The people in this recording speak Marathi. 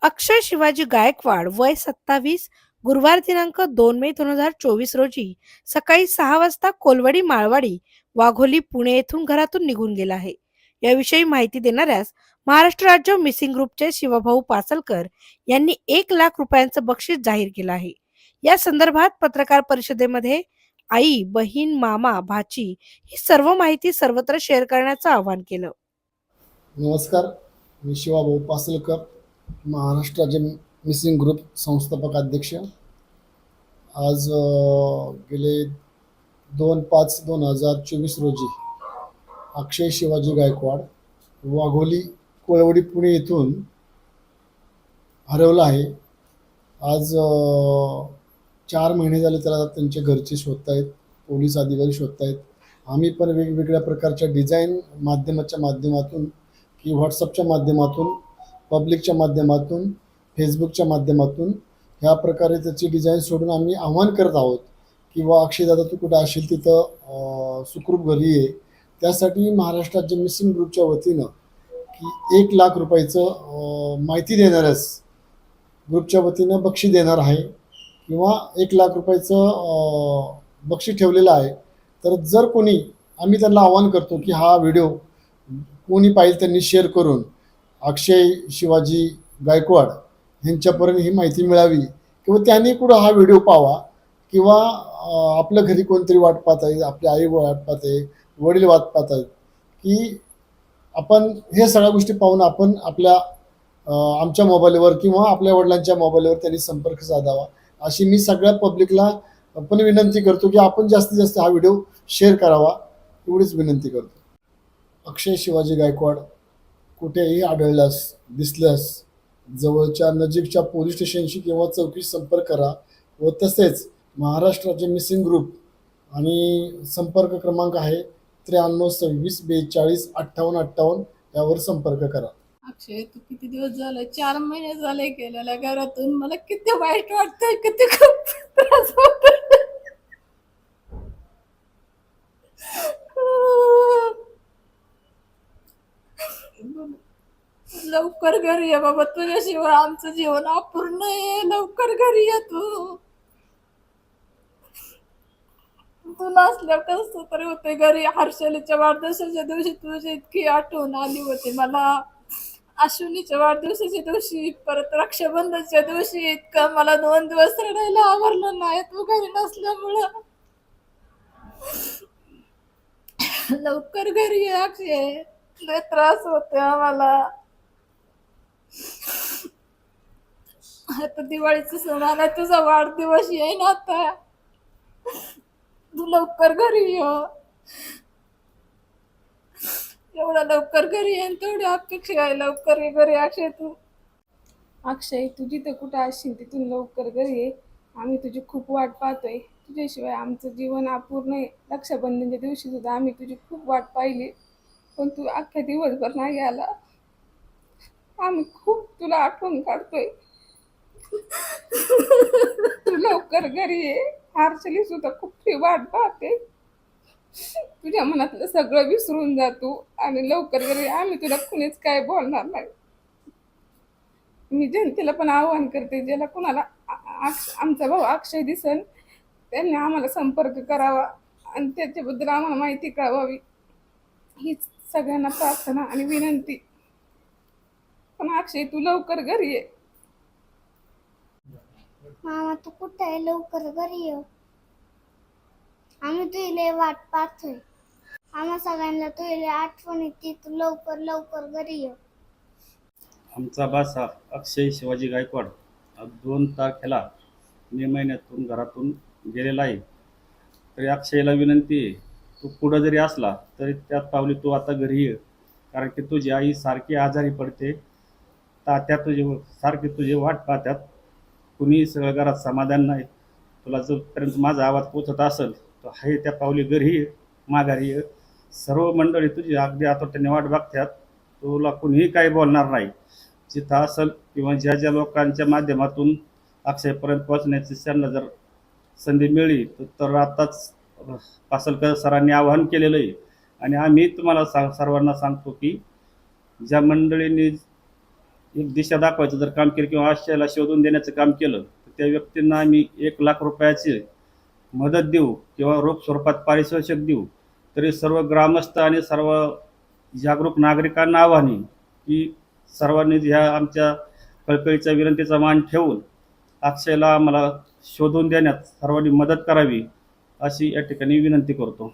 अक्षय शिवाजी गायकवाड वय 27, गुरुवार दिनांक 2 मे 2024 रोजी सकाळी 6 वाजता कोलवडी माळवाडी वाघोली पुणे येथून घरातून निघून गेला आहे. याविषयी माहिती देणाऱ्यास महाराष्ट्र राज्य मिसिंग ग्रुपचे शिवभाऊ पासलकर यांनी 1 लाख रुपयांचं बक्षीस जाहीर केलं आहे. या संदर्भात पत्रकार परिषदेमध्ये आई, बहीण, मामा, भाची ही सर्व माहिती सर्वत्र शेअर करण्याचं आवाहन केलं. नमस्कार, मी शिवाभाऊ पासलकर, महाराष्ट्र राज्य मिसिंग ग्रुप संस्थापक अध्यक्ष. आज गेले 2/5/2024 रोजी अक्षय शिवाजी गायकवाड वाघोली कोळवडी पुणे येथून हरवला आहे. आज 4 महिने झाले त्याला त्यांचे घरचे शोधत आहेत, पोलीस अधिकारी शोधत आहेत. आम्ही पण वेगवेगळ्या प्रकारच्या डिझाईन माध्यमातून की व्हॉट्सअपच्या माध्यमातून, पब्लिकच्या माध्यमातून, फेसबुकच्या माध्यमातून ह्या प्रकारे त्याची डिझाईन सोडून आम्ही आव्हान करत आहोत की अक्षयदादा तू कुठं असेल तिथं सुखरूप घरी ये. त्यासाठी महाराष्ट्र राज्य मिसिंग ग्रुपच्या वतीनं की 1 लाख रुपयाचं माहिती देणाऱ्यास ग्रुपच्या वतीनं बक्षीस देणार आहे किंवा 1 लाख रुपयाचं बक्षीस ठेवलेलं आहे. तर जर कोणी, आम्ही त्यांना आवाहन करतो की हा व्हिडिओ कोणी पाहिजे त्यांनी शेअर करून अक्षय शिवाजी गायकवाड यांच्यापर्यंत ही माहिती मिळावी किंवा त्यांनी कुठं हा व्हिडिओ पाहावा किंवा आपल्या घरी कोणतरी वाट पाहत आहे, आपली आई वाट पाहते, वडील वाट पाहत आहेत की आपण हे सगळ्या गोष्टी पाहून आपण आमच्या मोबाईलवर किंवा आपल्या वडिलांच्या मोबाईलवर त्यांनी संपर्क साधावा, अशी मी सगळ्या पब्लिकला पण विनंती करतो की आपण जास्तीत जास्त हा व्हिडिओ शेअर करावा, एवढीच विनंती करतो. अक्षय शिवाजी गायकवाड कुठेही आढळल्यास, दिसल्यास जवळच्या नजीकच्या पोलीस स्टेशनशी किंवा चौकीशी संपर्क करा व तसेच महाराष्ट्र राज्य मिसिंग ग्रुप आणि संपर्क क्रमांक आहे 9326425858 यावर संपर्क करा. अक्षय, तू किती दिवस झाले? 4 महिने झाले गेलेल्या घरातून. मला किती वाईट वाटतंय, किती खूप त्रास होतोय. लवकर घरी ये बाबा, तुझ्याशिवाय आमचं जीवन अपूर्ण आहे. लवकर घरी ये तू. तू नसल्यावर कसं तरी होते घरी. हर्षलीच्या वाढदिवसाच्या दिवशी तुझी इतकी आठवण आली होती मला. अश्विनीच्या वाढदिवसाच्या दिवशी, परत रक्षाबंधनच्या दिवशी इतकं मला 2 दिवस रडायला आवरलं नाही तू घरी नसल्यामुळं. लवकर घरी ये अक्षय, लय त्रास होते आम्हाला. आता दिवाळीचा सण आला, तुझा वाढदिवस येईन आता. तू लवकर घरी ये. एवढा लवकर घरी येईन तेवढी अपेक्षा आहे. लवकर ये घरी अक्षय तू. अक्षय, तू जिथे कुठं असशील तिथून लवकर घरी ये. आम्ही तुझी खूप वाट पाहतोय. तुझ्याशिवाय आमचं जीवन अपूर्ण आहे. रक्षाबंधनच्या दिवशी सुद्धा आम्ही तुझी खूप वाट पाहिली, पण तू अख्ख्या दिवसभर नाही आला. आम्ही खूप तुला आठवण काढतोय. तू लवकर घरी ये. हर्षली सुद्धा खूप ती वाट पाहते. तुझ्या मनातलं सगळं विसरून जा तू आणि लवकर घरी. आम्ही तुला कुणीच काय बोलणार नाही. मी जनतेला पण आवाहन करते, ज्याला कुणाला आमचा भाऊ अक्षय दिसन त्यांनी आम्हाला संपर्क करावा आणि त्याच्याबद्दल आम्हाला माहिती कळवावी, हीच सगळ्यांना प्रार्थना आणि विनंती. पण अक्षय, तू लवकर घरी ये. मामा, तू कुठे आहे? लवकर घरी ये. आम्ही तुझी वाट पाहतोय. आम्हा सगळ्यांना तुझी आठवण येते. तू लवकर लवकर घरी ये. आमचा बासा अक्षय शिवाजी गायकवाड 2 तारखेला मे महिन्यातून घरातून गेलेला आहे. तरी अक्षयला विनंती आहे, तू पुढं जरी असला तरी त्यात पावली तू आता घरी ये. कारण की तुझी आई सारखी आजारी पडते, तात्या सारखे तुझे वाट पाहतात. कुणी सगळं घरात समाधान नाही. तुला जोपर्यंत माझा आवाज पोचत असेल तर आहे त्या पावली घरी ये, माघारी ये. सर्व मंडळी तुझी अगदी आतोट्याने वाट बघतात. तुला कुणीही काही बोलणार नाही. जिथं असेल किंवा ज्या ज्या लोकांच्या माध्यमातून अक्षयपर्यंत पोहोचण्याची त्यांना जर संधी मिळली तर आत्ताच पासलकर सरांनी आवाहन केलेलं आहे. आणि आम्ही तुम्हाला सर्वांना सांगतो की ज्या मंडळींनी एक दिशा दाखवायचं जर काम केलं किंवा अक्षयला शोधून देण्याचं काम केलं तर त्या व्यक्तींना आम्ही 1,00,000 रुपयाची मदत देऊ किंवा रोख स्वरूपात पारितोषिक देऊ. तरी सर्व ग्रामस्थ आणि सर्व जागरूक नागरिकांना आव्हान आहे की सर्वांनी ह्या आमच्या कळकळीच्या विनंतीचा मान ठेवून अक्षयला आम्हाला शोधून देण्यात सर्वांनी मदत करावी अशी या ठिकाणी विनंती करतो.